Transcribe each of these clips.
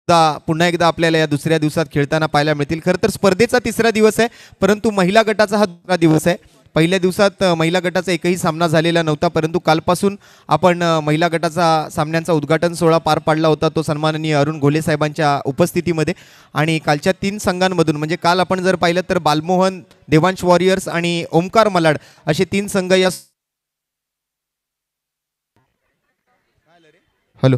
पुन्हा एकदा आपल्याला या दुसऱ्या दिवसात खेळताना पाहायला मिळतील. खरं तर स्पर्धेचा तिसरा दिवस आहे, परंतु महिला गटाचा हा दुसरा दिवस आहे. पहिल्या दिवसात महिला गटाचा एकही सामना झालेला नव्हता, परंतु कालपासून आपण महिला गटाचा सामन्यांचा उद्घाटन सोहळा पार पाडला होता, तो सन्माननीय अरुण घोले साहेबांच्या उपस्थितीमध्ये. आणि कालच्या 3 संघांमधून म्हणजे काल आपण जर पाहिलं तर बालमोहन, देवांश वॉरियर्स आणि ओमकार मलाड असे 3 संघ या हॅलो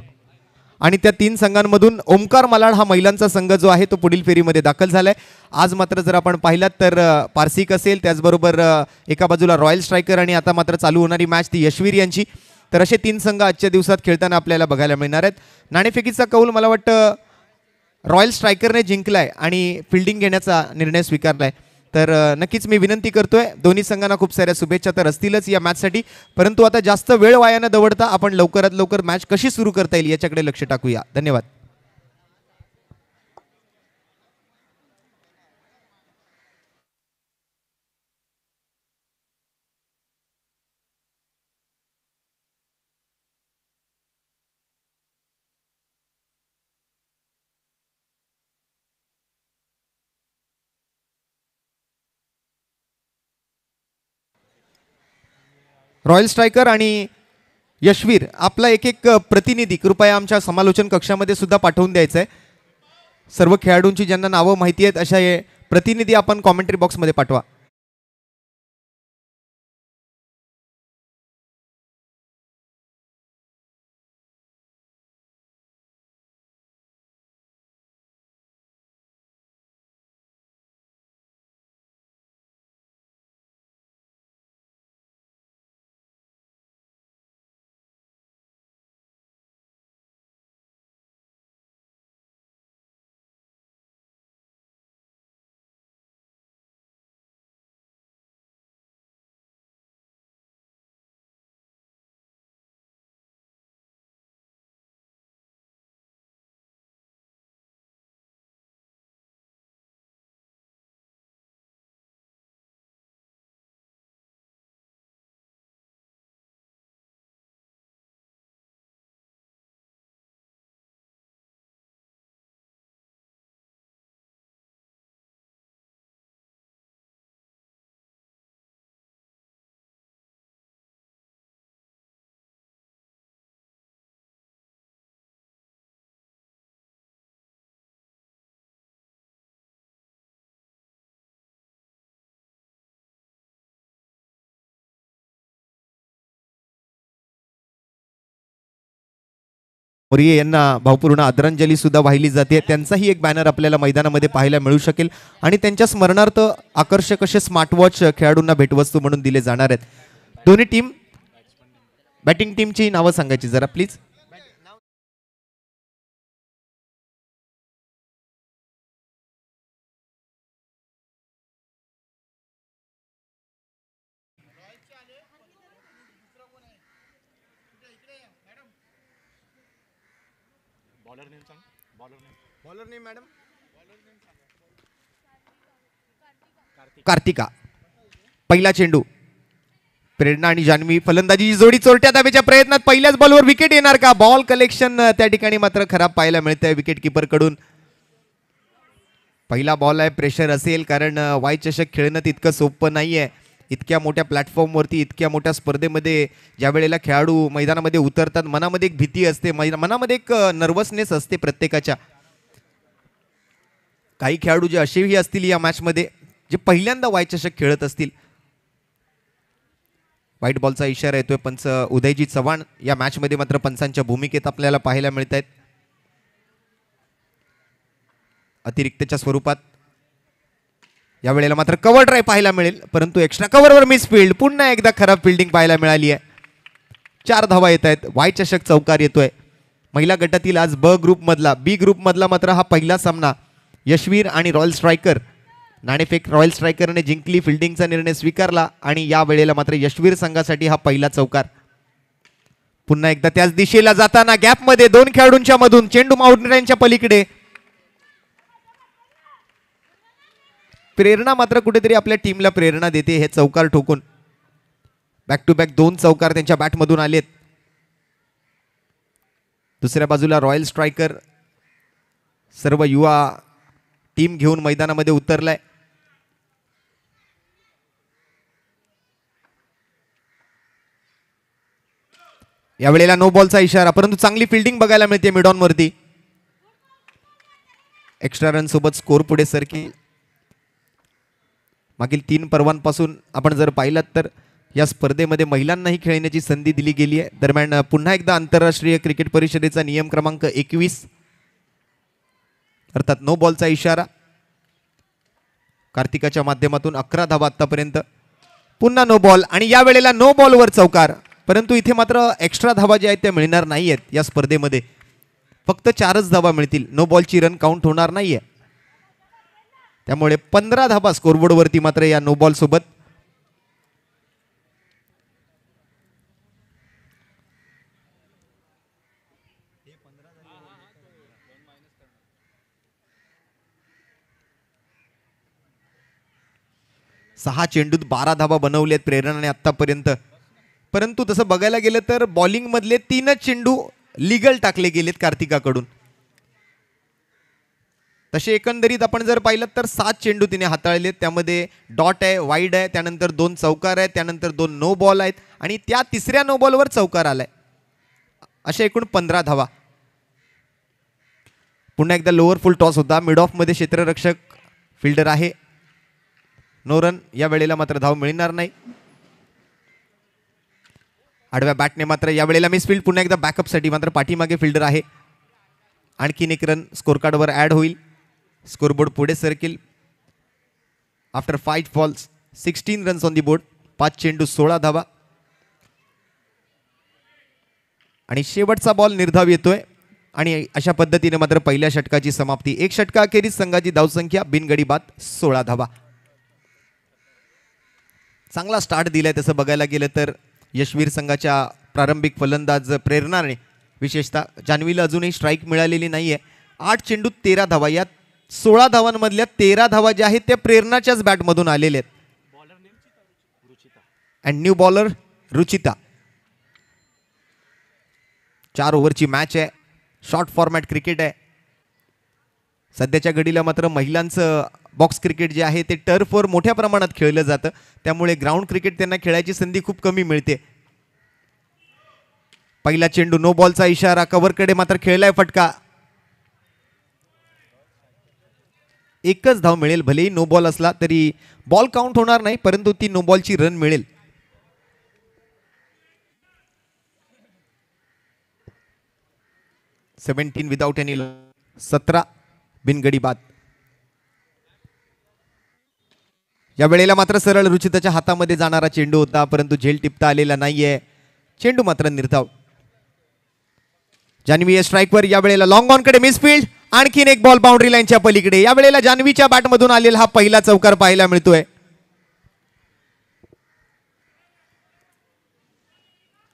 आणि त्या 3 संघांमधून ओमकार मलाड हा महिलांचा संघ जो आहे तो पुढील फेरीमध्ये दाखल झालाय. आज मात्र जर आपण पाहिलात तर पारसिक असेल, त्याचबरोबर एका बाजूला रॉयल स्ट्रायकर आणि आता मात्र चालू होणारी मॅच ती यशवीर यांची. तर असे 3 संघ आजच्या दिवसात खेळताना आपल्याला बघायला मिळणार आहेत. नाणेफेकीचा कौल मला वाटतं रॉयल स्ट्रायकरने जिंकलाय आणि फिल्डिंग घेण्याचा निर्णय स्वीकारलाय. तर नक्कीच मी विनंती करतोय, दोन्ही संघांना खूप साऱ्या शुभेच्छा तर असतीलच या मॅचसाठी, परंतु आता जास्त वेळ वाया न दवडता आपण लवकरात लवकर मॅच कशी सुरू करता येईल याच्याकडे लक्ष टाकूया. धन्यवाद. रॉयल स्ट्रायकर आणि यशवीर आपला एक एक प्रतिनिधी कृपया आमच्या समालोचन कक्षामध्ये सुद्धा पाठवून द्यायचं आहे. सर्व खेळाडूंची ज्यांना नावं माहिती आहेत अशा प्रतिनिधी आपण कॉमेंट्री बॉक्समध्ये पाठवा. मोरिये यांना भावपूर्ण आदरांजली सुद्धा वाहिली जाते. त्यांचाही एक बॅनर आपल्याला मैदानामध्ये पाहायला मिळू शकेल आणि त्यांच्या स्मरणार्थ आकर्षक असे स्मार्टवॉच खेळाडूंना भेटवस्तू म्हणून दिले जाणार आहेत. दोन्ही टीम बॅटिंग टीमची नावं सांगायची जरा please. Bowler name madam Kartika. पहिला चेंडू प्रेरणा आणि जान्हवी फलंदाजी जोडी चोरट्या दाबेच्या प्रयत्नात पहिल्याच बॉलवर विकेट येणार का? बॉल कलेक्शन त्या ठिकाणी मात्र खराब पाहायला मिळतंय विकेट किपर कडून. पहिला बॉल आहे, प्रेशर असेल कारण वाय चषक खेळणं तितकं सोपं नाहीये. इतक्या मोठ्या प्लॅटफॉर्मवरती इतक्या मोठ्या स्पर्धेमध्ये ज्या वेळेला खेळाडू मैदानामध्ये उतरतात मनामध्ये एक भीती असते, मनामध्ये एक नर्वसनेस असते प्रत्येकाच्या. काही खेळाडू जे असेही असतील या मॅचमध्ये जे पहिल्यांदा वाय चषक खेळत असतील. व्हाईट बॉलचा इशारा येतोय. पंच उदयजी चव्हाण या मॅचमध्ये मात्र पंचांच्या भूमिकेत आपल्याला पाहायला मिळत आहेत अतिरिक्तच्या स्वरूपात. या वेळेला मात्र कव्हर ड्राईव्ह पाहायला मिळेल, परंतु एक्स्ट्रा कव्हरवर मिस फील्ड. पुन्हा एकदा खराब फिल्डिंग पाहायला मिळाली आहे. 4 धावा येत आहेत. वाय चषक चौकार येतोय. महिला गटातील आज बी ग्रुप मधला मात्र हा पहिला सामना यशवीर आणि रॉयल स्ट्रायकर. नाणेफेक रॉयल स्ट्रायकरने जिंकली, फिल्डिंगचा निर्णय स्वीकारला आणि या वेळेला मात्र यशवीर संघासाठी हा पहिला चौकार. पुन्हा एकदा त्याच दिशेला जाताना गॅपमध्ये 2 खेळाडूंच्या मधून चेंडू माउंटलाईनच्या पलीकडे. प्रेरणा मात्र कुठेतरी आपल्या टीमला प्रेरणा देते हे चौकार ठोकून. बॅक टू बॅक 2 चौकार त्यांच्या बॅटमधून आलेत. दुसऱ्या बाजूला रॉयल स्ट्रायकर सर्व युवा टीम घेऊन मैदानामध्ये उतरलाय. यावेळेला नो बॉलचा इशारा, परंतु चांगली फिल्डिंग बघायला मिळते मिडॉन वरती. एक्स्ट्रा रन सोबत स्कोर पुढे सरकी. मागील 3 पर्वांपासून आपण जर पाहिलात तर या स्पर्धेमध्ये महिलांनाही खेळण्याची संधी दिली गेली आहे. दरम्यान पुन्हा एकदा आंतरराष्ट्रीय क्रिकेट परिषदेचा नियम क्रमांक 21 अर्थात नो बॉलचा इशारा. कार्तिकाच्या माध्यमातून 11 धावा आतापर्यंत. पुन्हा नो बॉल आणि या वेळेला नो बॉलवर चौकार. परंतु इथे मात्र एक्स्ट्रा धावा ज्या आहेत त्या मिळणार नाही आहेत. या स्पर्धेमध्ये फक्त 4च धावा मिळतील. नो बॉलची रन काउंट होणार नाहीये. त्यामुळे 15 धावा स्कोरबोर्डवरती मात्र या नो बॉल सोबत. सहा चेंडूत 12 धावा बनवलेत प्रेरणाने आतापर्यंत. परंतु तसं बघायला गेलं तर बॉलिंग मधले 3च चेंडू लीगल टाकले गेलेत कार्तिकाकडून. तसे एकंदरीत आपण जर पाहिलं तर 7 चेंडू तिने हाताळलेत. त्यामध्ये डॉट आहे, वाईड आहे, त्यानंतर 2 चौकार आहेत, त्यानंतर 2 नो बॉल आहेत आणि त्या तिसऱ्या नो बॉलवर चौकार आलाय. अशा एकूण 15 धावा. पुन्हा एकदा लोअर फुल टॉस होता. मिड ऑफ मध्ये क्षेत्ररक्षक फिल्डर आहे. No run. या वेळेला मात्र धाव मिळणार नाही. आडव्या बॅटने मात्र या वेळेला मिसफील्ड. पुन्हा एकदा बॅकअपसाठी मात्र पाठीमागे फिल्डर आहे. आणखीन एक रन स्कोर कार्डवर ऍड होईल. स्कोरबोर्ड पुढे सरकेल. After 5 balls 16 runs on the board. 5 चेंडू 16 धावा आणि शेवटचा बॉल निर्धाव येतोय आणि अशा पद्धतीने मात्र पहिल्या षटकाची समाप्ती. 1 षटकाखेरीज संघाची धावसंख्या बिनगडी बाद 16 धावा. चांगला स्टार्ट दिलाय तसं बघायला गेलं तर यशवीर संघाच्या प्रारंभिक फलंदाज प्रेरणाने. विशेषतः जान्हवीला अजूनही स्ट्राईक मिळालेली नाहीये. 8 चेंडूत 13 धावा. यात 16 धावांमधल्या 13 धावा ज्या आहेत त्या प्रेरणाच्याच बॅटमधून आलेल्या आहेत. And new bowler Ruchita. 4 ओव्हरची मॅच आहे. शॉर्ट फॉर्मॅट क्रिकेट आहे. सध्याच्या घडीला मात्र महिलांचं बॉक्स क्रिकेट जे आहे ते टर्फवर मोठ्या प्रमाणात खेळलं जातं. त्यामुळे ग्राउंड क्रिकेट त्यांना खेळायची संधी खूप कमी मिळते. पहिला चेंडू नो बॉलचा इशारा. कव्हरकडे मात्र खेळलाय फटका. एकच धाव मिळेल. भलेही नो बॉल असला तरी बॉल काउंट होणार नाही, परंतु ती नो बॉलची रन मिळेल. Seventeen without any. 17 बिनगडी बाद. या वेळेला मात्र सरळ रुचिताच्या हातामध्ये जाणारा चेंडू होता, परंतु झेल टिपता आलेला नाहीये. चेंडू मात्र निर्धाव. जान्हवी स्ट्राईकवर. या वेळेला लॉंग ऑन कडे मिसफील्ड. आणखीन एक बॉल बाउंड्री लाईनच्या पलीकडे. या वेळेला जान्हवीच्या बॅटमधून आलेला हा पहिला चौकार पाहायला मिळतोय.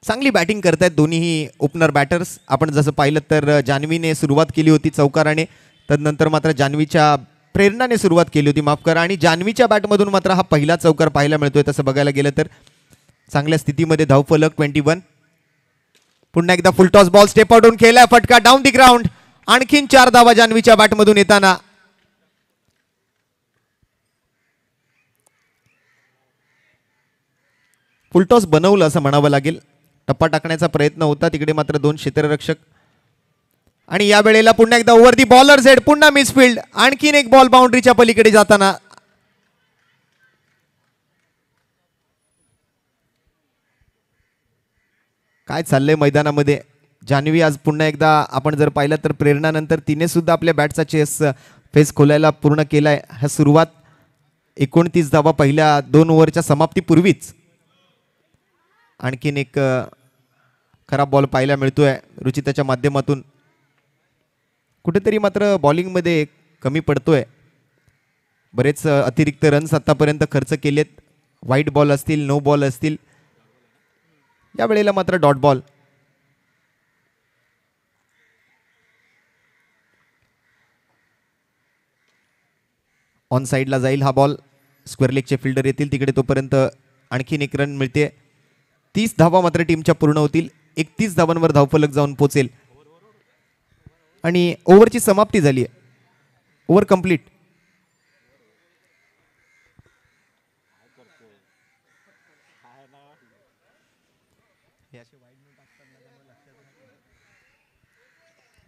चांगली बॅटिंग करतायत दोन्हीही ओपनर बॅटर्स. आपण जसं पाहिलं तर जान्हवीने सुरुवात केली होती चौकाराने. तदनंतर मात्र जान्हवीच्या प्रेरणाने सुरुवात केली होती, माफ करा. आणि जान्हवीच्या बॅटमधून मात्र हा पहिला चौकार पाहायला मिळतोय. तसं बघायला गेलं तर चांगल्या स्थितीमध्ये धावफलक 21. पुन्हा एकदा फुल टॉस बॉल स्टेप आउटून खेळलाय फटका डाऊन दी ग्राउंड. आणखीन 4 धावा जान्हवीच्या बॅटमधून येताना. फुलटॉस बनवलं असं म्हणावं लागेल. टप्पा टाकण्याचा प्रयत्न होता. तिकडे मात्र 2 क्षेत्ररक्षक. आणि या वेळेला पुन्हा एकदा ओव्हर दी बॉलर हेड. पुन्हा मिसफील्ड. आणखीन एक बॉल बाउंड्रीच्या पलीकडे जाताना. काय चाललंय मैदानामध्ये. जान्हवी आज पुन्हा एकदा आपण जर पाहिलं तर प्रेरणानंतर तिने सुद्धा आपल्या बॅटचा चेस फेस खोलायला पूर्ण केलाय. हा सुरुवात 29 धावा पहिल्या 2 ओव्हरच्या समाप्तीपूर्वीच. आणखीन एक खराब बॉल पाहायला मिळतोय रुचिताच्या माध्यमातून. कुठेतरी मात्र बॉलिंगमध्ये कमी पडतोय. बरेच अतिरिक्त रन्स आतापर्यंत खर्च केलेत. वाईट बॉल असतील, नो बॉल असतील. या वेळेला मात्र डॉट बॉल. ऑन साईडला जाईल हा बॉल. स्क्वेअर लेगचे फिल्डर येतील तिकडे. तोपर्यंत आणखीन एक रन मिळते. 30 धावा मात्र टीमच्या पूर्ण होतील. 31 धावांवर धावफलक जाऊन पोचेल आणि ओव्हरची समाप्ती झाली आहे. Over complete.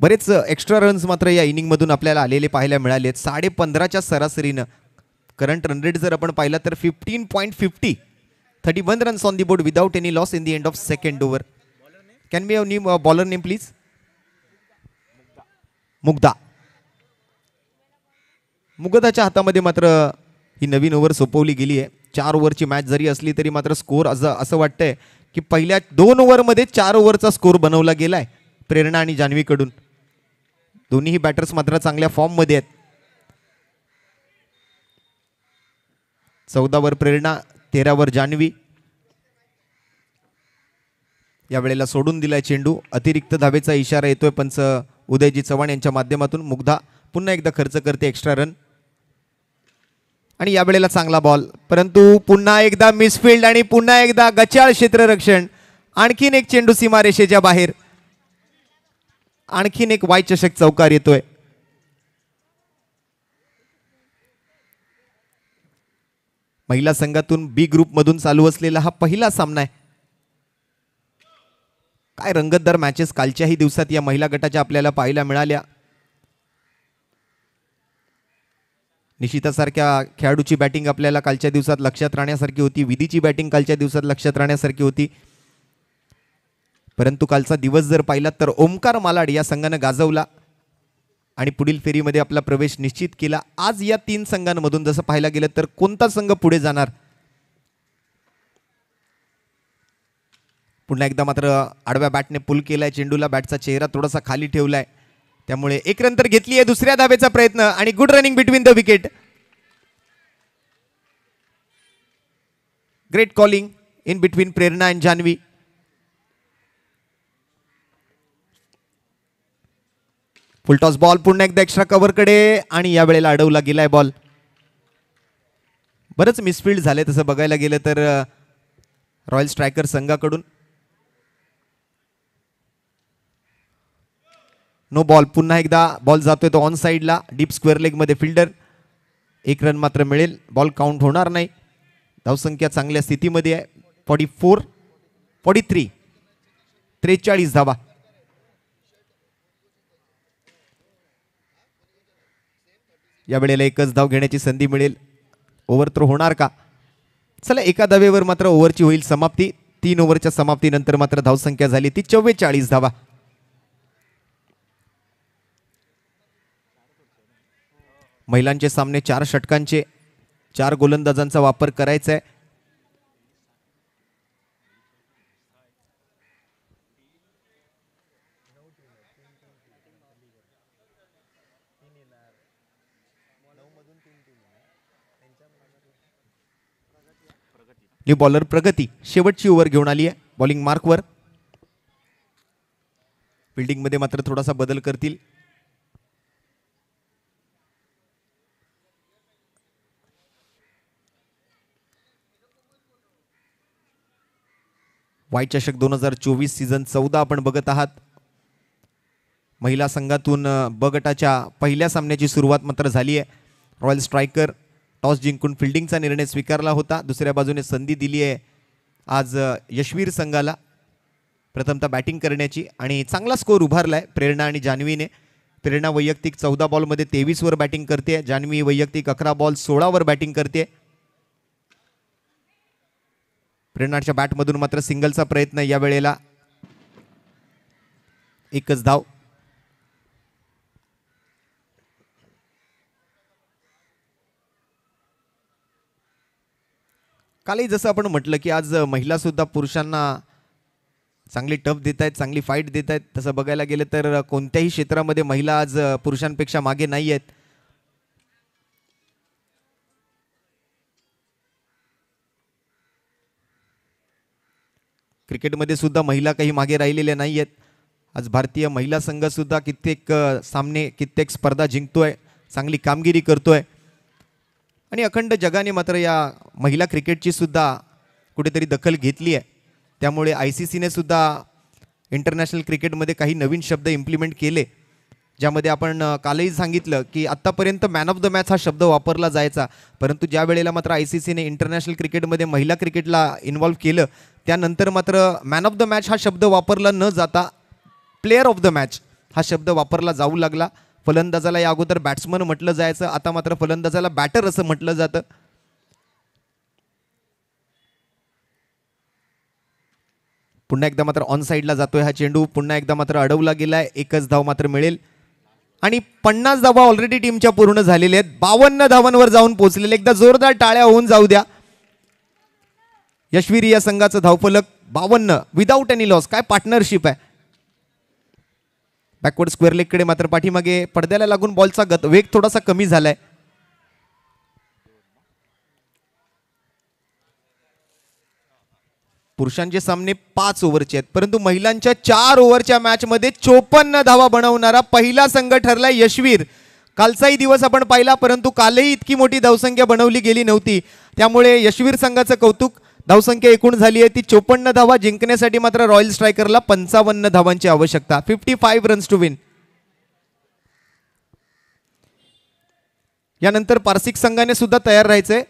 बरेच एक्स्ट्रा रन्स मात्र या इनिंगमधून आपल्याला आलेले पाहायला मिळाले. 15.5च्या सरासरीनं करंट रन रेट जर आपण पाहिला तर 15.50, 31 runs on the board without any loss in the end of second over. Can be new bowler name please. Mugdha. मुग्धाच्या हातामध्ये मात्र ही नवीन ओव्हर सोपवली गेली आहे. 4 ओव्हरची मॅच जरी असली तरी मात्र स्कोर असं वाटतंय की पहिल्या 2 ओव्हरमध्ये 4 ओव्हरचा स्कोर बनवला गेलाय प्रेरणा आणि जान्हवीकडून. दोन्हीही बॅटर्स मात्र चांगल्या फॉर्ममध्ये आहेत. 14 वर प्रेरणा, 13 वर जान्हवी. या वेळेला सोडून दिलाय चेंडू. अतिरिक्त धावेचा इशारा येतोय पंच उदयजी चव्हाण यांच्या माध्यमातून. मुग्धा पुन्हा एकदा खर्च करते एक्स्ट्रा रन आणि या वेळेला चांगला बॉल, परंतु पुन्हा एकदा मिसफिल्ड आणि पुन्हा एकदा गचाळ क्षेत्ररक्षण. आणखीन एक चेंडू सीमारेषेच्या बाहेर. आणखीन एक वाय चषक चौकार येतोय. महिला संघातून बी ग्रुप मधून चालू असलेला हा पहिला सामना आहे. काय रंगतदार मॅचेस कालच्याही दिवसात या महिला गटाच्या आपल्याला पाहायला मिळाल्या. निशितासारख्या खेळाडूची बॅटिंग आपल्याला कालच्या दिवसात लक्षात राहण्यासारखी होती. विधीची बॅटिंग कालच्या दिवसात लक्षात राहण्यासारखी होती. परंतु कालचा दिवस जर पाहिला तर ओमकार मालाड या संघानं गाजवला आणि पुढील फेरीमध्ये आपला प्रवेश निश्चित केला. आज या 3 संघांमधून जसं पाहायला गेलं तर कोणता संघ पुढे जाणार. पुन्हा एकदा मात्र आडव्या बॅटने पुल केलाय चेंडूला. बॅटचा चेहरा थोडासा खाली ठेवलाय, त्यामुळे एक रन तर घेतली आहे. दुसऱ्या धावेचा प्रयत्न आणि good running between the wicket. Great calling in between Prerna and Janhavi. Full toss ball पुन्हा एकदा एक्स्ट्रा कव्हरकडे आणि या वेळेला अडवला गेलाय बॉल. बरंच मिसफिल्ड झाले तसं बघायला गेलं तर रॉयल स्ट्रायकर संघाकडून. No ball. पुन्हा एकदा बॉल जातोय तो ऑन साइडला डीप स्क्वेअर लेग मध्ये. फिल्डर. 1 रन मात्र मिळेल. बॉल काउंट होणार नाही. धावसंख्या चांगल्या स्थितीमध्ये आहे. 44, 43, 43 धावा. या वेळेला एकच धाव घेण्याची संधी मिळेल. ओव्हर थ्रो होणार का. चला एका धावेवर मात्र ओव्हरची होईल समाप्ती. 3 ओव्हरच्या समाप्तीनंतर मात्र धावसंख्या झाली ती 44 धावा. महिलांचे सामने 4 षटकांचे. 4 गोलंदाजांचा वापर करायचा आहे. न्यू बॉलर प्रगती शेवटची ओव्हर घेऊन आली आहे बॉलिंग मार्कवर. फिल्डिंग मध्ये मात्र थोडासा बदल करतील. वाय चषक 2024 सीझन 14 आपण बघत आहात. महिला संघातून ब गटाच्या पहिल्या सामन्याची सुरुवात मात्र झाली आहे. रॉयल स्ट्रायकर टॉस जिंकून फिल्डिंगचा निर्णय स्वीकारला होता. दुसऱ्या बाजूने संधी दिली आहे आज यशवीर संघाला प्रथमतः बॅटिंग करण्याची आणि चांगला स्कोर उभारलाय प्रेरणा आणि जान्हवीने. प्रेरणा वैयक्तिक 14 बॉलमध्ये 23 वर बॅटिंग करते. जान्हवी वैयक्तिक 11 बॉल 16 वर बॅटिंग करते. प्रेरणाच्या बॅटमधून मात्र सिंगलचा प्रयत्न. या वेळेला एकच धाव. कालही जसं आपण म्हटलं की आज महिला सुद्धा पुरुषांना चांगली टफ देत आहेत, चांगली फाईट देत आहेत. तसं बघायला गेलं तर कोणत्याही क्षेत्रामध्ये महिला आज पुरुषांपेक्षा मागे नाही आहेत. क्रिकेटमध्ये सुद्धा महिला काही मागे राहिलेल्या नाही आहेत. आज भारतीय महिला संघ सुद्धा कित्येक सामने कित्येक स्पर्धा जिंकतोय, चांगली कामगिरी करतोय आणि अखंड जगाने मात्र या महिला क्रिकेटची सुद्धा कुठेतरी दखल घेतली आहे. त्यामुळे ICCने सुद्धा इंटरनॅशनल क्रिकेटमध्ये काही नवीन शब्द इम्प्लिमेंट केले. ज्यामध्ये आपण कालही सांगितलं की आत्तापर्यंत मॅन ऑफ द मॅच हा शब्द वापरला जायचा, परंतु ज्या वेळेला मात्र ICCने इंटरनॅशनल क्रिकेटमध्ये महिला क्रिकेटला इन्व्हॉल्व्ह केलं त्यानंतर मात्र मॅन ऑफ द मॅच हा शब्द वापरला न जाता प्लेअर ऑफ द मॅच हा शब्द वापरला जाऊ लागला. फलंदाजाला या अगोदर बॅट्समन म्हटलं जायचं, आता मात्र फलंदाजाला बॅटर असं म्हटलं जातं. पुन्हा एकदा मात्र ऑन साईडला जातोय हा चेंडू, पुन्हा एकदा मात्र अडवला गेलाय. एकच धाव मात्र मिळेल आणि 50 धावा ऑलरेडी टीमच्या पूर्ण झालेल्या आहेत. 52 धावांवर जाऊन पोहोचलेले. एकदा जोरदार टाळ्या होऊन जाऊ द्या. यशवीर या संघाचं धावफलक 52 विदाऊट एनी लॉस. काय पार्टनरशिप आहे. बॅकवर्ड स्क्वेअर लेगकडे मात्र पाठीमागे पडद्याला लागून बॉलचा वेग थोडासा कमी झालाय. पुरुषांचे सामने 5 ओव्हरचे आहेत, परंतु महिलांच्या 4 ओव्हरच्या मॅचमध्ये 54 धावा बनवणारा पहिला संघ ठरला यशवीर. कालचाही दिवस आपण पाहिला, परंतु कालही इतकी मोठी धावसंख्या बनवली गेली नव्हती. त्यामुळे यशवीर संघाचं कौतुक. धावसंख्या एकूण झाली आहे ती 54 धावा. जिंकण्यासाठी मात्र रॉयल स्ट्रायकरला 55 धावांची आवश्यकता. 55 रन्स टू विन. यानंतर पारसिक संघाने सुद्धा तयार राहायचंय.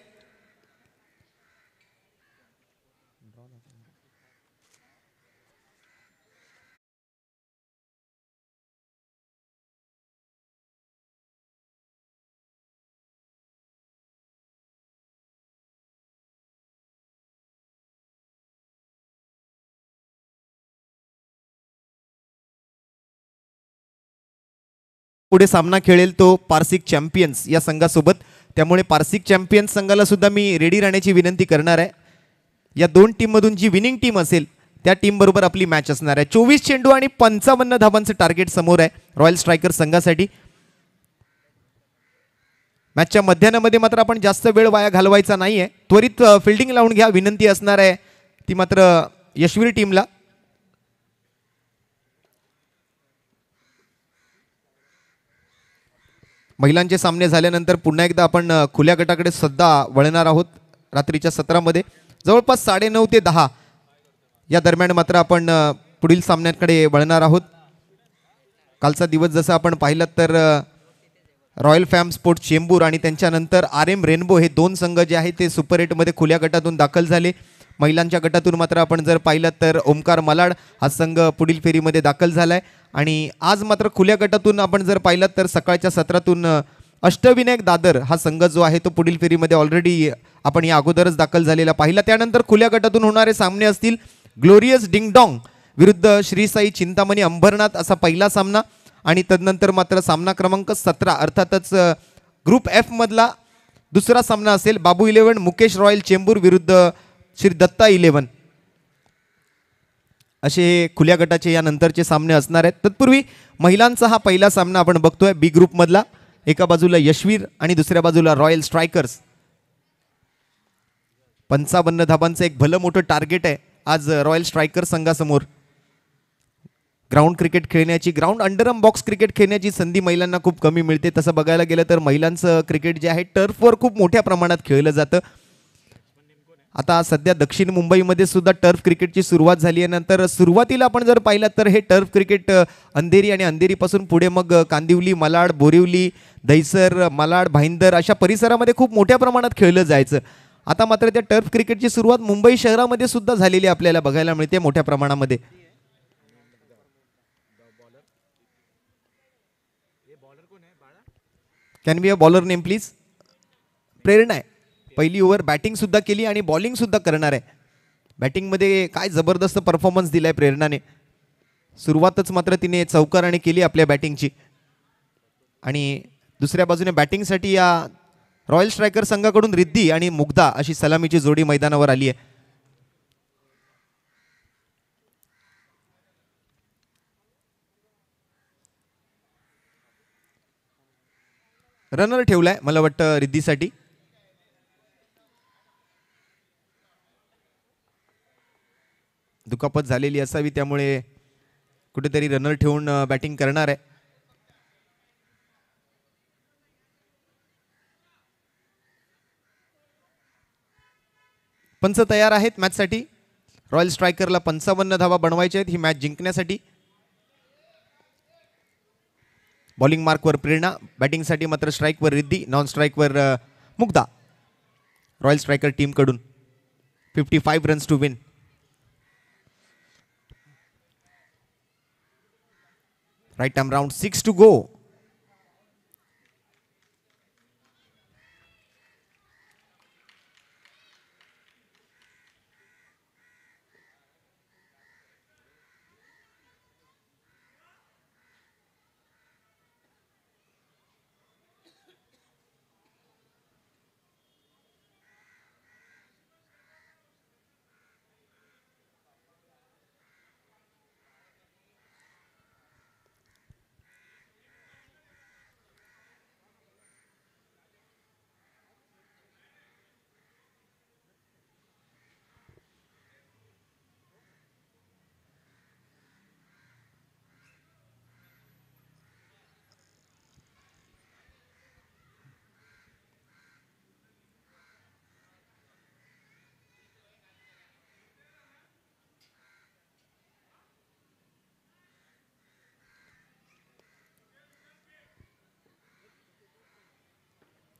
पुढे सामना खेळेल तो पारसिक चॅम्पियन्स या संघासोबत. त्यामुळे पारसिक चॅम्पियन्स संघाला सुद्धा मी रेडी राहण्याची विनंती करणार आहे. या दोन टीममधून जी विनिंग टीम असेल त्या टीम बरोबर आपली मॅच असणार आहे. 24 चेंडू आणि 55 धावांचं टार्गेट समोर आहे रॉयल स्ट्रायकर संघासाठी. मॅचच्या मध्यानामध्ये मात्र आपण जास्त वेळ वाया घालवायचा नाहीये. त्वरित फिल्डिंग लावून घ्या विनंती असणार आहे ती मात्र यशवीर टीमला. महिलांचे सामने झाल्यानंतर पुन्हा एकदा आपण खुल्या गटाकडे सुद्धा वळणार आहोत. रात्रीच्या सत्रामध्ये जवळपास 9:30 ते 10 या दरम्यान मात्र आपण पुढील सामन्यांकडे वळणार आहोत. कालचा दिवस जसं आपण पाहिलं तर रॉयल फॅम स्पोर्ट चेंबूर आणि त्यांच्यानंतर RM रेनबो हे दोन संघ जे आहेत ते सुपर 8मध्ये खुल्या गटातून दाखल झाले. महिलांच्या गटातून मात्र आपण जर पाहिलं तर ओमकार मलाड हा संघ पुढील फेरीमध्ये दाखल झालाय. आणि आज मात्र खुल्या गटातून आपण जर पाहिलं तर सकाळच्या सत्रातून अष्टविनायक दादर हा संघ जो आहे तो पुढील फेरीमध्ये ऑलरेडी आपण या अगोदरच दाखल झालेला पाहिला. त्यानंतर खुल्या गटातून होणारे सामने असतील ग्लोरियस डिंगडॉंग विरुद्ध श्री साई चिंतामणी अंबरनाथ असा पहिला सामना. आणि तदनंतर मात्र सामना क्रमांक 17 अर्थातच ग्रुप F मधला दुसरा सामना असेल बाबू 11 मुकेश रॉयल चेंबूर विरुद्ध श्री दत्ता 11 असे खुल्या गटाचे या नंतरचे सामने असणार आहेत. तत्पूर्वी महिलांचा हा पहिला सामना आपण बघतोय बी ग्रुप मधला. एका बाजूला यशवीर आणि दुसऱ्या बाजूला रॉयल स्ट्रायकर्स. 55 धाबांचं एक भलं मोठं टार्गेट आहे आज रॉयल स्ट्रायकर्स संघासमोर. ग्राउंड क्रिकेट खेळण्याची ग्राउंड अंडरआर्म बॉक्स क्रिकेट खेळण्याची संधी महिलांना खूप कमी मिळते. तसं बघायला गेलं तर महिलांचं क्रिकेट जे आहे टर्फवर खूप मोठ्या प्रमाणात खेळलं जातं. आता सध्या दक्षिण मुंबईमध्ये सुद्धा टर्फ क्रिकेटची सुरुवात झाली आहे. नंतर सुरुवातीला आपण जर पाहिलं तर हे टर्फ क्रिकेट अंधेरी आणि अंधेरीपासून पुढे मग कांदिवली, मालाड, बोरिवली, दहिसर, मालाड, भाईंदर अशा परिसरामध्ये खूप मोठ्या प्रमाणात खेळलं जायचं. आता मात्र त्या टर्फ क्रिकेटची सुरुवात मुंबई शहरामध्ये सुद्धा झालेली आपल्याला बघायला मिळते मोठ्या प्रमाणामध्ये. Can be a bowler name please. Prerna आहे. पहिली ओव्हर बॅटिंग सुद्धा केली आणि बॉलिंग सुद्धा करणार आहे. बॅटिंगमध्ये काय जबरदस्त परफॉर्मन्स दिलाय प्रेरणाने. सुरुवातच मात्र तिने चौकाराने केली आपल्या बॅटिंगची. आणि दुसऱ्या बाजूने बॅटिंगसाठी या रॉयल स्ट्रायकर संघाकडून रिद्धी आणि मुग्धा अशी सलामीची जोडी मैदानावर आली आहे. रनर ठेवलाय मला वाटतं रिद्धीसाठी. दुखापत झालेली असावी त्यामुळे कुठेतरी रनर ठेवून बॅटिंग करणार आहे. पंच तयार आहेत मॅचसाठी. रॉयल स्ट्रायकरला 55 धावा बनवायच्या आहेत ही मॅच जिंकण्यासाठी. बॉलिंग मार्कवर प्रेरणा, बॅटिंगसाठी मात्र स्ट्राईकवर रिद्धी, नॉन स्ट्राईकवर मुग्धा. रॉयल स्ट्रायकर टीमकडून 55 runs to win. Right time round 6 to go.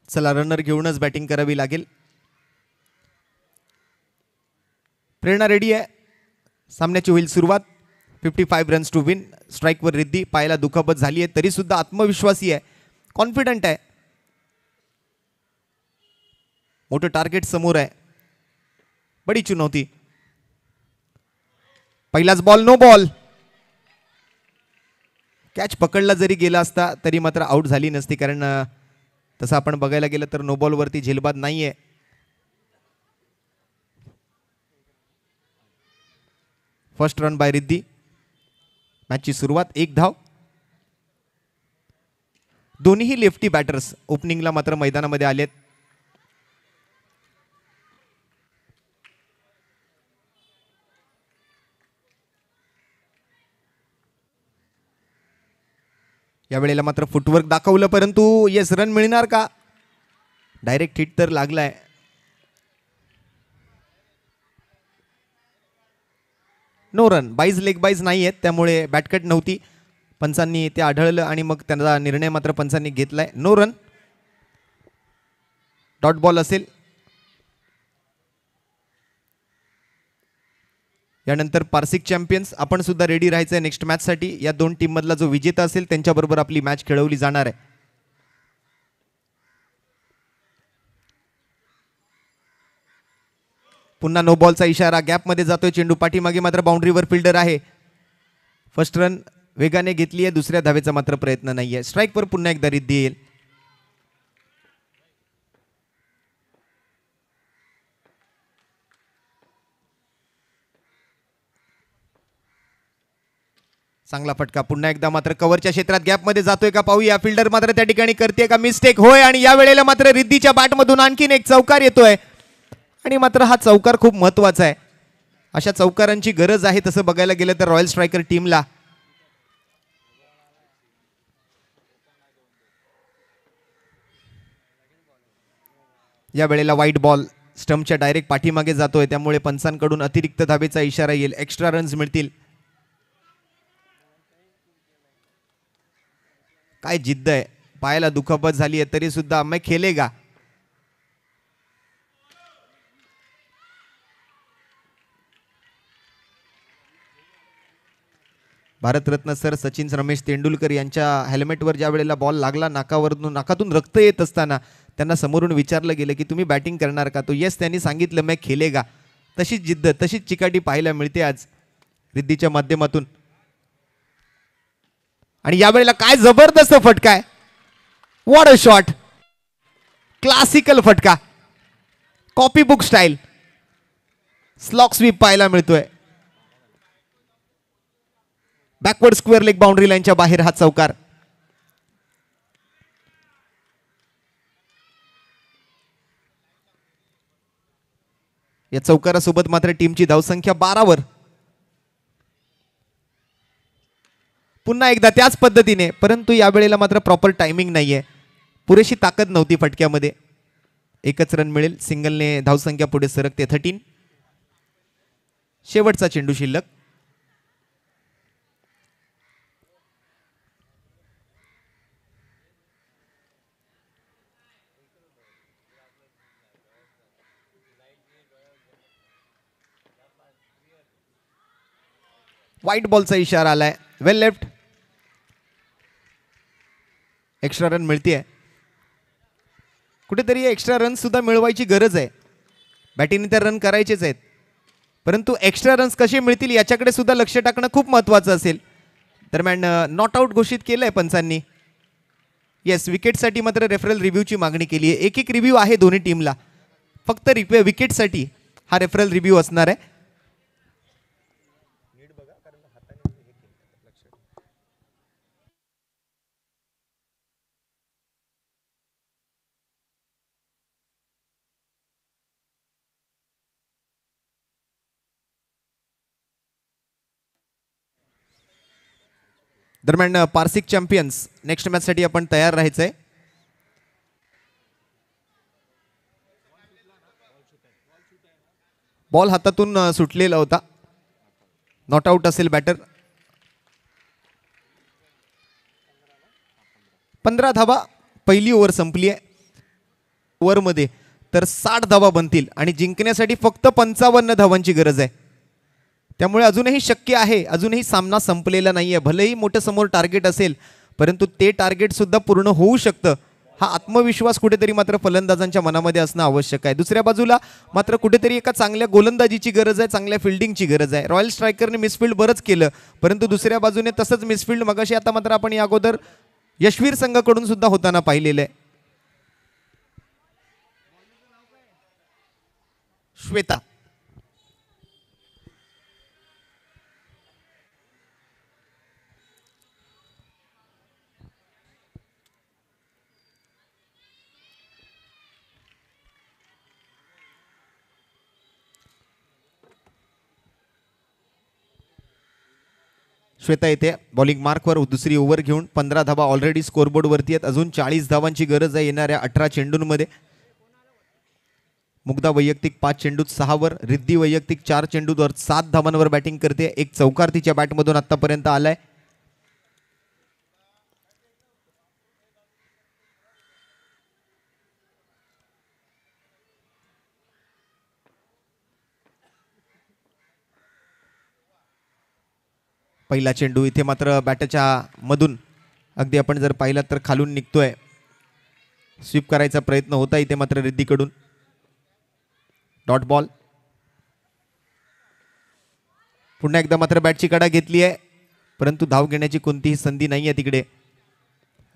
चला रनर घेऊनच बॅटिंग करावी लागेल. प्रेरणा रेडी आहे. सामन्याची होईल सुरुवात. 55 रन्स टू विन. स्ट्राईकवर रिद्धी. पायाला दुखापत झाली आहे तरी सुद्धा आत्मविश्वासी आहे, कॉन्फिडंट आहे. मोठं टार्गेट समोर आहे. बडी चुनौती. पहिलाच बॉल नो बॉल. कॅच पकडला जरी गेला असता तरी मात्र आउट झाली नसती, कारण तसं आपण बघायला गेलं तर नो बॉल वरती झेलबाद नाहीये. First run by Riddhi. मॅचची सुरुवात. 1 धाव. दोन्ही लेफ्टी बॅटर्स ओपनिंगला मात्र मैदानामध्ये आलेत. या वेळेला मात्र फुटवर्क दाखवलं, परंतु येस रन मिळणार का? डायरेक्ट हिट तर लागलाय. No run. Byes leg byes नाही आहेत त्यामुळे बॅटकट नव्हती. पंचांनी ते आढळलं आणि मग त्यांचा निर्णय मात्र पंचांनी घेतलाय. No run. डॉट बॉल असेल. यानंतर पारसिक चॅम्पियन्स आपण सुद्धा रेडी राहायचंय नेक्स्ट मॅच साठी. या दोन टीम मधला जो विजेता असेल त्यांच्याबरोबर आपली मॅच खेळवली जाणार आहे. पुन्हा नो बॉलचा इशारा. गॅप मध्ये जातोय चेंडू. पाठीमागे मात्र बाउंड्रीवर फिल्डर आहे. फर्स्ट रन वेगाने घेतली आहे. दुसऱ्या धावेचा मात्र प्रयत्न नाहीये. स्ट्राईकवर पुन्हा एकदा रिद्धी येईल. चांगला फटका. पुन्हा एकदा मात्र कव्हरच्या क्षेत्रात गॅप मध्ये जातोय का पाहूया. फिल्डर मात्र त्या ठिकाणी करते का मिस्टेक? होय. आणि या वेळेला मात्र रिद्धीच्या बॅटमधून आणखीन एक चौकार येतोय आणि मात्र हा चौकार खूप महत्वाचा आहे. अशा चौकारांची गरज आहे तसं बघायला गेलं तर रॉयल स्ट्रायकर टीमला. या वेळेला वाईट बॉल स्टंपच्या डायरेक्ट पाठीमागे जातोय त्यामुळे पंचांकडून अतिरिक्त धावेचा इशारा येईल. एक्स्ट्रा रन्स मिळतील. काय जिद्द आहे. पायाला दुखापत झाली आहे तरी सुद्धा मैं खेलेगा. भारतरत्न सर सचिन रमेश तेंडुलकर यांच्या हेल्मेटवर ज्या वेळेला बॉल लागला नाकातून रक्त येत असताना त्यांना समोरून विचारलं गेलं की तुम्ही बॅटिंग करणार का? तो येस त्यांनी सांगितलं मैं खेलेगा. तशीच जिद्द तशीच चिकाटी पाहायला मिळते आज रिद्धीच्या माध्यमातून. आणि या वेळेला काय जबरदस्त फटका आहे. What a shot. क्लासिकल फटका. Copy book style. Slog sweep पाहायला मिळतोय. बॅकवर्ड स्क्वेअर लेग बाउंड्री लाईनच्या बाहेर हा चौकार. या चौकारासोबत मात्र टीमची धावसंख्या 12 वर. पुन्हा एकदा त्याच पद्धतीने, परंतु या वेळेला मात्र प्रॉपर टायमिंग नाहीये. पुरेशी ताकद नव्हती फटक्यामध्ये. एकच रन मिळेल. सिंगलने धावसंख्या पुढे सरकते 13. शेवटचा चेंडू शिल्लक. . . . . . . . . . . . . . . . . . . . . . . . . . . . . . . . . . . . . . . . . . . . . . . . . . . . . . . . . . . . व्हाईट बॉलचा इशारा आलाय. Well left. एक्स्ट्रा रन मिळतीये. कुठेतरी एक्स्ट्रा रन सुद्धा मिळवायची गरज आहे. बॅटिंगने तर रन करायचेच आहेत, परंतु एक्स्ट्रा रन्स कसे मिळतील याच्याकडे सुद्धा लक्ष टाकणं खूप महत्त्वाचं असेल. दरम्यान नॉट आऊट घोषित केलंय पंचांनी. येस, विकेटसाठी मात्र रेफरल रिव्ह्यूची मागणी केली आहे. एक रिव्ह्यू आहे दोन्ही टीमला. फक्त विकेटसाठी हा रेफरल रिव्ह्यू असणार आहे. दरम्यान पारसिक चॅम्पियन्स नेक्स्ट मॅचसाठी आपण तयार राहायचंय. बॉल हातातून सुटलेला होता. नॉट आऊट असेल बॅटर. 15 धावा पहिली ओव्हर संपली आहे. ओव्हरमध्ये तर 60 धावा बनतील आणि जिंकण्यासाठी फक्त 55 धावांची गरज आहे. त्यामुळे अजूनही शक्य आहे, अजूनही सामना संपलेला नाहीये. भलेही मोठं समोर टार्गेट असेल, परंतु ते टार्गेट सुद्धा पूर्ण होऊ शकतं. हा आत्मविश्वास कुठेतरी मात्र फलंदाजांच्या मनामध्ये असणं आवश्यक आहे. दुसऱ्या बाजूला मात्र कुठेतरी एका चांगल्या गोलंदाजीची गरज आहे, चांगल्या फिल्डिंगची गरज आहे. रॉयल स्ट्रायकरने मिसफिल्ड बरंच केलं, परंतु दुसऱ्या बाजूने तसंच मिसफिल्ड मगाशी आता मात्र आपण या अगोदर यशवीर संघाकडून सुद्धा होताना पाहिलेलं आहे. श्वेता श्वेता येते बॉलिंग मार्कवर दुसरी ओव्हर घेऊन. 15 धावा ऑलरेडी स्कोरबोर्डवरती आहेत. अजून 40 धावांची गरज आहे येणाऱ्या 18 चेंडूंमध्ये. मुग्धा वैयक्तिक 5 चेंडूत 6 वर, रिद्धी वैयक्तिक 4 चेंडूवर 7 धावांवर बॅटिंग करते. एक चौकार तिच्या बॅटमधून आतापर्यंत आलाय. पहिला चेंडू इथे मात्र बॅटच्या मधून अगदी आपण जर पाहिला तर खालून निघतोय. स्वीप करायचा प्रयत्न होता इथे मात्र रिद्धीकडून. Dot ball. पुन्हा एकदा मात्र बॅटची कडा घेतली आहे, परंतु धाव घेण्याची कोणतीही संधी नाहीये. तिकडे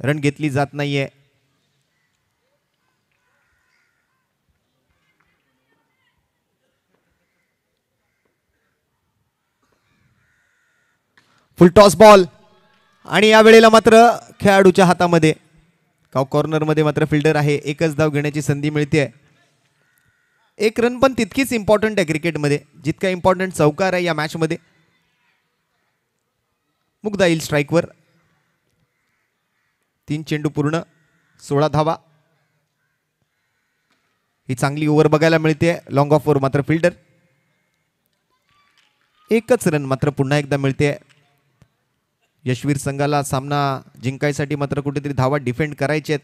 रन घेतली जात नाहीये. फुल टॉस बॉल आणि या वेळेला मात्र खेळाडूच्या हातामध्ये कॉर्नरमध्ये मात्र फिल्डर आहे. एकच धाव घेण्याची संधी मिळते. एक रन पण तितकीच इम्पॉर्टंट आहे क्रिकेटमध्ये जितका इम्पॉर्टंट चौकार आहे या मॅचमध्ये. मुग्धा येईल स्ट्राईकवर. 3 चेंडू पूर्ण 16 धावा. ही चांगली ओव्हर बघायला मिळते. लॉंग ऑफ वर मात्र फिल्डर. एकच रन मात्र पुन्हा एकदा मिळते. यशवीर संघाला सामना जिंकायसाठी मात्र कुठेतरी धावा डिफेंड करायचे आहेत.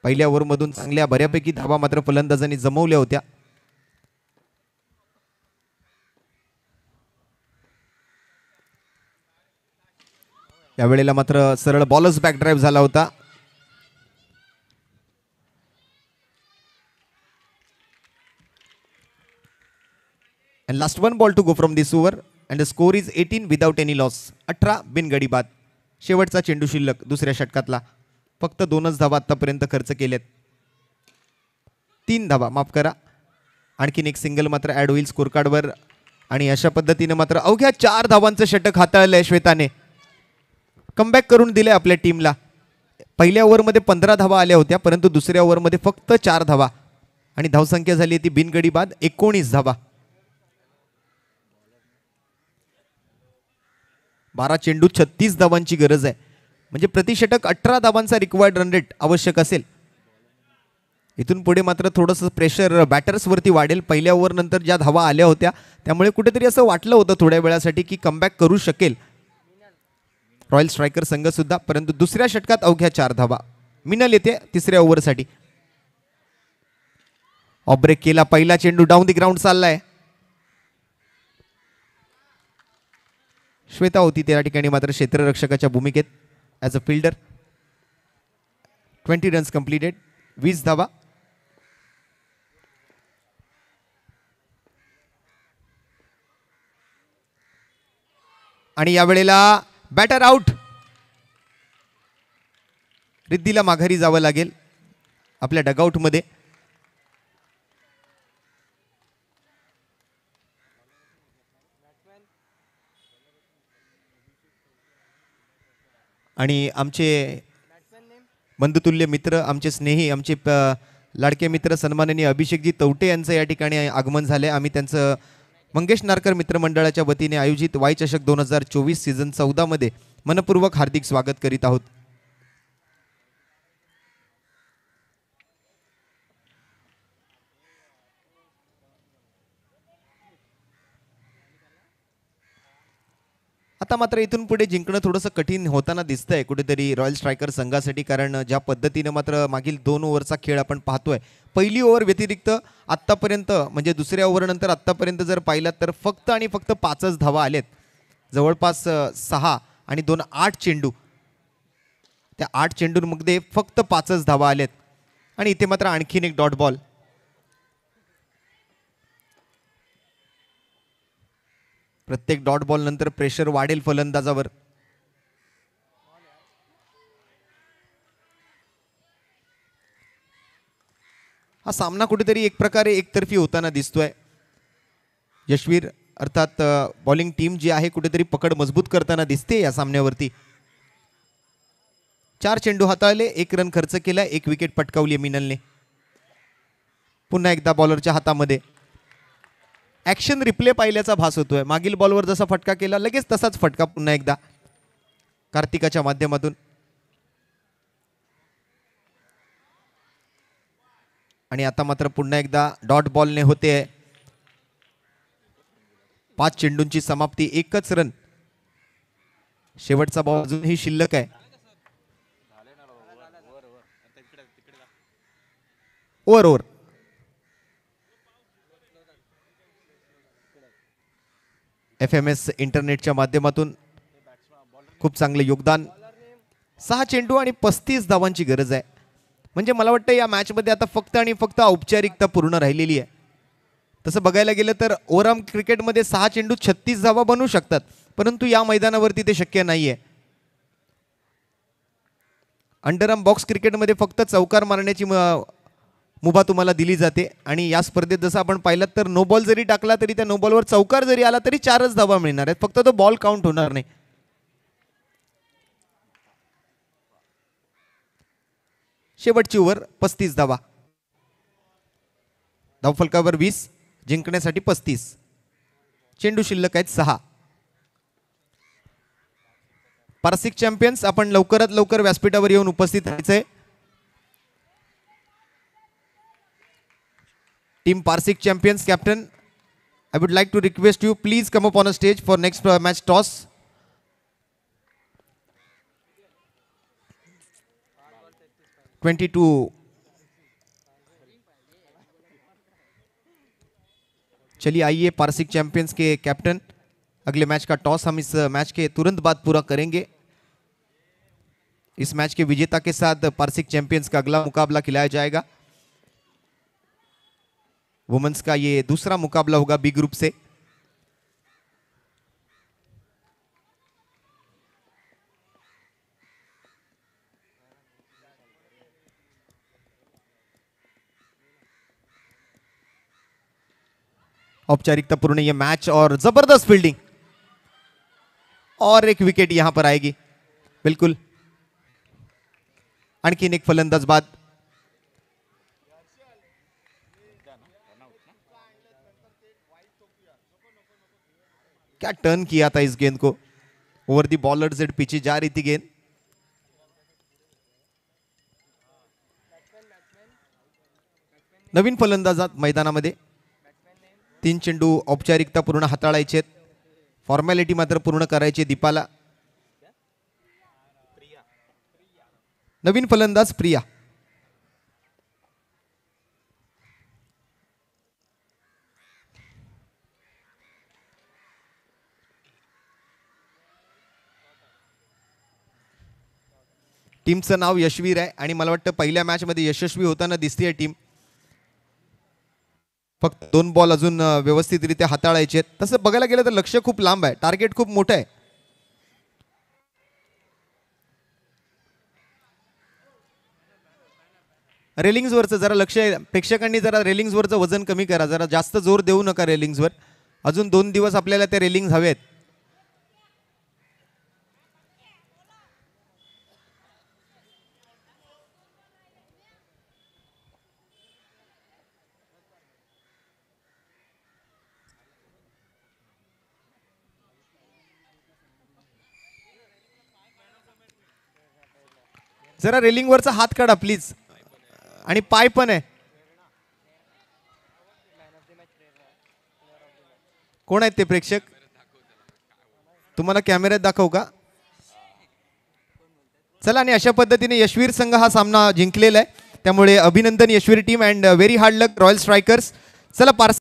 पहिल्या ओव्हरमधून चांगल्या बऱ्यापैकी धावा मात्र फलंदाजांनी जमवल्या होत्या. यावेळेला मात्र सरळ बॉलच बॅक ड्राईव्ह झाला होता. And last one ball to go from this over and the score is 18 without any loss. 18 बिनगडी बाद. शेवटचा चेंडू शिल्लक दुसऱ्या षटकातला. फक्त 2च धावा आतापर्यंत खर्च केल्यात. 3 धावा माफ करा. आणखीन एक सिंगल मात्र ऍड होईल स्कोर कार्डवर आणि अशा पद्धतीने मात्र अवघ्या 4 धावांचं षटक हाताळलंय श्वेताने. कमबॅक करून दिले आपल्या टीमला. पहिल्या ओव्हरमध्ये 15 धावा आल्या होत्या, परंतु दुसऱ्या ओव्हरमध्ये फक्त 4 धावा आणि धावसंख्या झाली ती बिनगडी बाद 19 धावा. 12 चेंडू 36 धावांची गरज आहे. म्हणजे प्रतिषटक 18 धावांचा रिक्वायर्ड रन रेट आवश्यक असेल. इथून पुढे मात्र थोडंसं प्रेशर बॅटर्सवरती वाढेल. पहिल्या ओव्हर नंतर ज्या धावा आल्या होत्या त्यामुळे कुठेतरी असं वाटलं होतं थोड्या वेळासाठी की कमबॅक करू शकेल रॉयल स्ट्रायकर संघ सुद्धा, परंतु दुसऱ्या षटकात अवघ्या 4 धावा. मिनल येते तिसऱ्या ओव्हरसाठी. ऑफ ब्रेक केला. पहिला चेंडू डाऊन दी ग्राउंड चाललाय. श्वेता होती त्या ठिकाणी मात्र क्षेत्ररक्षकाच्या भूमिकेत as a fielder. 20 runs completed, 20 धावा. आणि यावेळेला बॅटर आउट. रिद्धीला माघारी जावं लागेल आपल्या डगआउटमध्ये. आणि आमचे बंधुतुल्य मित्र, आमचे स्नेही, आमचे लाडके मित्र सन्माननीय अभिषेकजी तवटे यांचं या ठिकाणी आगमन झाले. आम्ही त्यांचं मंगेश नारकर मित्रमंडळाच्या वतीने आयोजित वाय चषक 2024 सीझन 14 मध्ये मनपूर्वक हार्दिक स्वागत करीत आहोत. आता मात्र इथून पुढे जिंकणं थोडंसं कठीण होताना दिसतंय कुठेतरी रॉयल स्ट्रायकर संघासाठी, कारण ज्या पद्धतीने मात्र मागील 2 ओव्हरचा खेळ आपण पाहतोय. पहिली ओव्हर व्यतिरिक्त आत्तापर्यंत म्हणजे दुसऱ्या ओव्हरनंतर आत्तापर्यंत जर पाहिलात तर फक्त आणि फक्त 5च धावा आलेत. जवळपास 6 आणि 2 8 चेंडू, त्या 8 चेंडूंमध्ये फक्त 5च धावा आलेत. आणि इथे मात्र आणखीन एक डॉट बॉल. प्रत्येक डॉट बॉल नंतर प्रेशर वाढेल फलंदाजावर. हा सामना कुठेतरी एक प्रकारे एकतर्फी होताना दिसतोय. यशवीर अर्थात बॉलिंग टीम जी आहे कुठेतरी पकड मजबूत करताना दिसते या सामन्यावरती. 4 चेंडू हाताळले, 1 रन खर्च केला, 1 विकेट पटकावली मिनलने. पुन्हा एकदा बॉलरच्या हातामध्ये ऍक्शन रिप्ले पाहिल्याचा भास होतोय. मागील बॉलवर जसा फटका केला लगेच तसाच फटका पुन्हा एकदा कार्तिकाच्या माध्यमातून. आणि आता मात्र पुन्हा एकदा डॉट बॉलने होते 5 चेंडूंची समाप्ती, 1च रन. शेवटचा बॉल अजूनही शिल्लक आहे. ओव्हर FMS इंटरनेटच्या माध्यमातून खूप चांगले योगदान. 6 चेंडू आणि 35 धावांची गरज आहे. म्हणजे मला वाटतं या मॅचमध्ये आता फक्त आणि फक्त औपचारिकता पूर्ण राहिलेली आहे. तसं बघायला गेलं तर ओव्हरआर्म क्रिकेटमध्ये 6 चेंडू 36 धावा बनवू शकतात, परंतु या मैदानावरती ते शक्य नाहीये. अंडरआर्म बॉक्स क्रिकेटमध्ये फक्त चौकार मारण्याची मुभा तुम्हाला दिली जाते. आणि या स्पर्धेत जसं आपण पाहिलं तर नो बॉल जरी टाकला तरी त्या नो बॉलवर चौकार जरी आला तरी 4च धावा मिळणार आहेत, फक्त तो बॉल काउंट होणार नाही. शेवटची ओव्हर 35 धावा. धावफलकावर 20, जिंकण्यासाठी 35. चेंडू शिल्लक आहेत 6. पारसिक चॅम्पियन्स आपण लवकरात लवकर व्यासपीठावर येऊन उपस्थित राहायचंय. Team Parsik champions captain, I would like to request you please come up on a stage for next match toss. चलिए आइए पारसिक चैंपियंस के कैप्टन, अगले मैच का टॉस हम इस मैच के तुरंत बाद पूरा करेंगे. इस मैच के विजेता के साथ पारसिक चैंपियंस का अगला मुकाबला खिलाया जाएगा. वुमेन्स का ये दूसरा मुकाबला होगा बी ग्रुप से. औपचारिकता पूर्ण ये मैच और जबरदस्त फील्डिंग और एक विकेट यहां पर आएगी. बिल्कुल आणखीन एक फलंदाज बाद. क्या टर्न किया था इस गेंद को, ओवर दी बॉलर जेड पीछे जा रही थी गेंद. नवीन फलंदाजात मैदानामध्ये. 3 चेंडू औपचारिकता पूर्ण हाताळायचे, फॉर्मॅलिटी मात्र पूर्ण करायची दीपाला. नवीन फलंदाज प्रिया. टीमचं नाव यशवीर आहे आणि मला वाटतं पहिल्या मॅचमध्ये यशस्वी होताना दिसतेय टीम. फक्त 2 बॉल अजून व्यवस्थितरित्या हाताळायचे आहेत. तसं बघायला गेलं तर लक्ष्य खूप लांब आहे, टार्गेट खूप मोठं आहे. रेलिंग्सवरचं जरा लक्ष, प्रेक्षकांनी जरा रेलिंग्सवरचं वजन कमी करा, जरा जास्त जोर देऊ नका रेलिंग्सवर. अजून 2 दिवस आपल्याला त्या रेलिंग्स हवेत. जरा रेलिंगवरचा हात काढा प्लीज, आणि पाय पण आहे. कोण आहेत ते प्रेक्षक? तुम्हाला कॅमेऱ्यात दाखवू का? चला, आणि अशा पद्धतीने यशवीर संघ हा सामना जिंकलेला आहे. त्यामुळे अभिनंदन Yashveer team and very hard luck royal strikers. चला पार्स